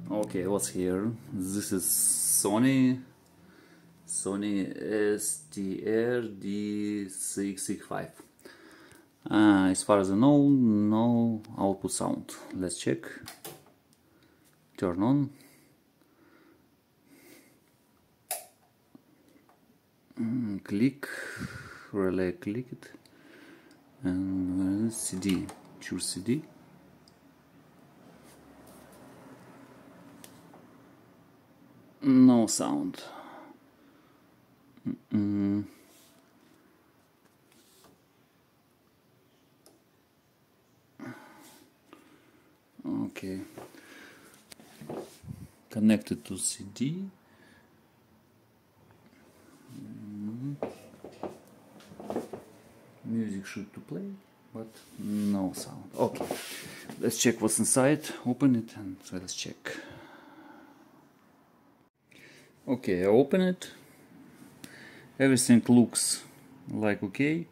Okay, what's here? This is Sony STR-D665. As far as I know, no output sound. Let's check. Turn on. Click, relay, click it, and CD. Choose CD. No sound. Okay. Connected to CD. Music should to play, but no sound. Okay. Let's check what's inside. Open it and let's check. Okay, I open it. Everything looks like okay.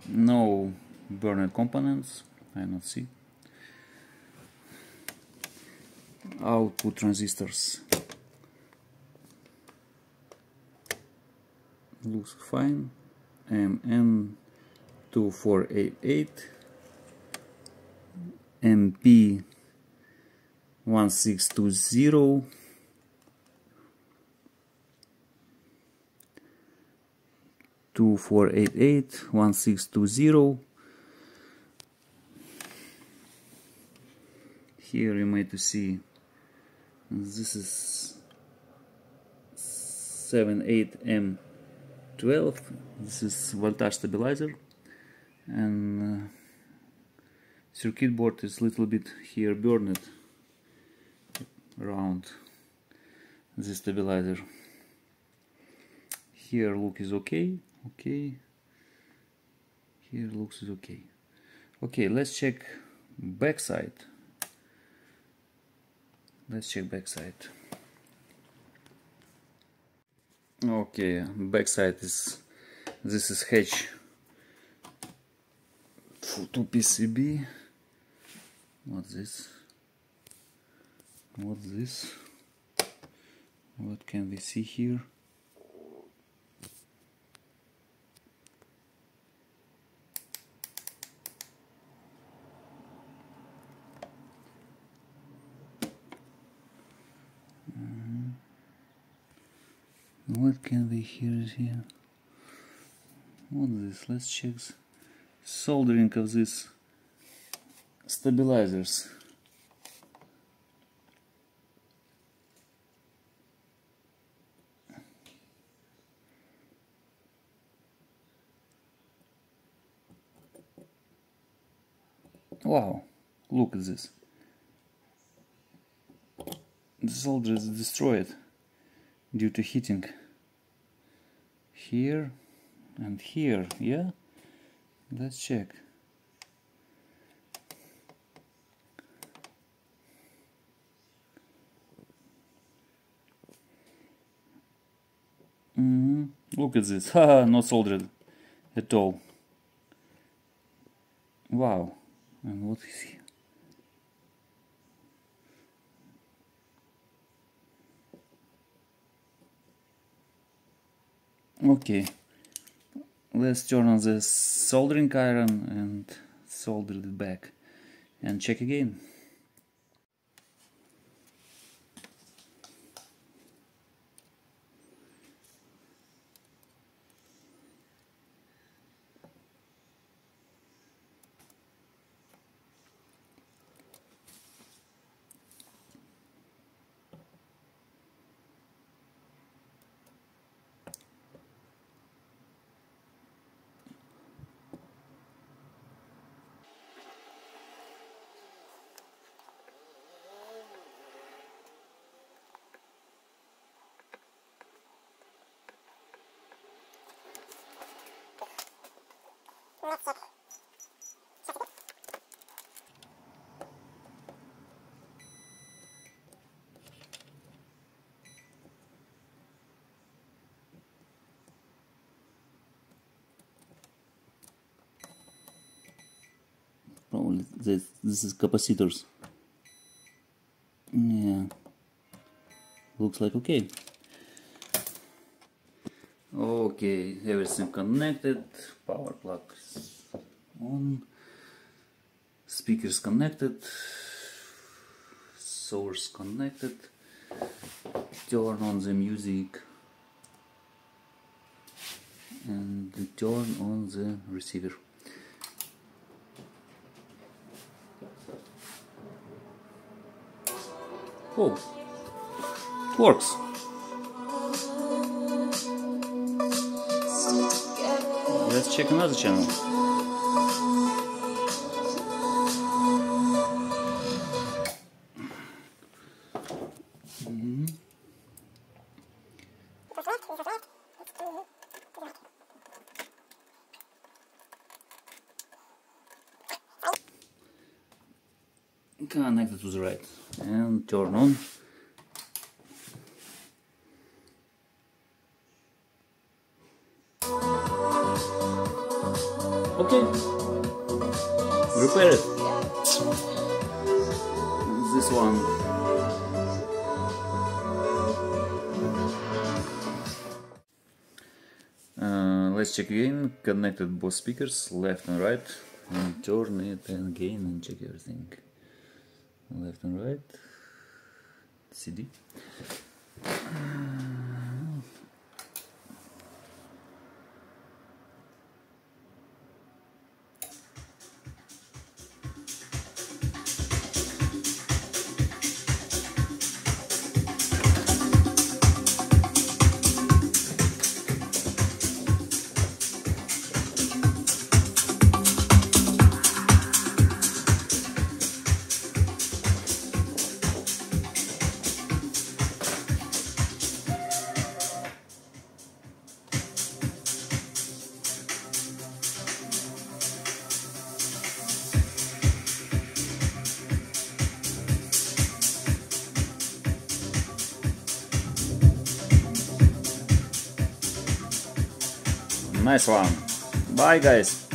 No burned components, I not see. Output transistors looks fine. MM2488, MP1620, Here you might see this is 78M12. This is voltage stabilizer, and circuit board is a little bit here burned around the stabilizer. Here look is okay. Okay. Here looks is okay. Okay, let's check backside. Let's check backside. Okay, backside is this is H to PCB. What's this? What's this? What can we see here? What can we hear here? What's this? Let's check soldering of these stabilizers. Wow, look at this. The solder is destroyed due to heating. Here and here, yeah? Let's check. Look at this. Haha, not soldered at all. Wow. And what is here? Okay, let's turn on the soldering iron and solder it back and check again. Probably this is capacitors. Yeah, looks like okay. Okay, everything connected, power plug on, speakers connected, source connected, turn on the music and turn on the receiver. Oh, works. Let's check another channel. Connected to the right and turn on. Okay, repair it. This one. Let's check again. Connected both speakers, left and right, and turn it again and check everything. Left and right. CD. Nice one. Bye guys.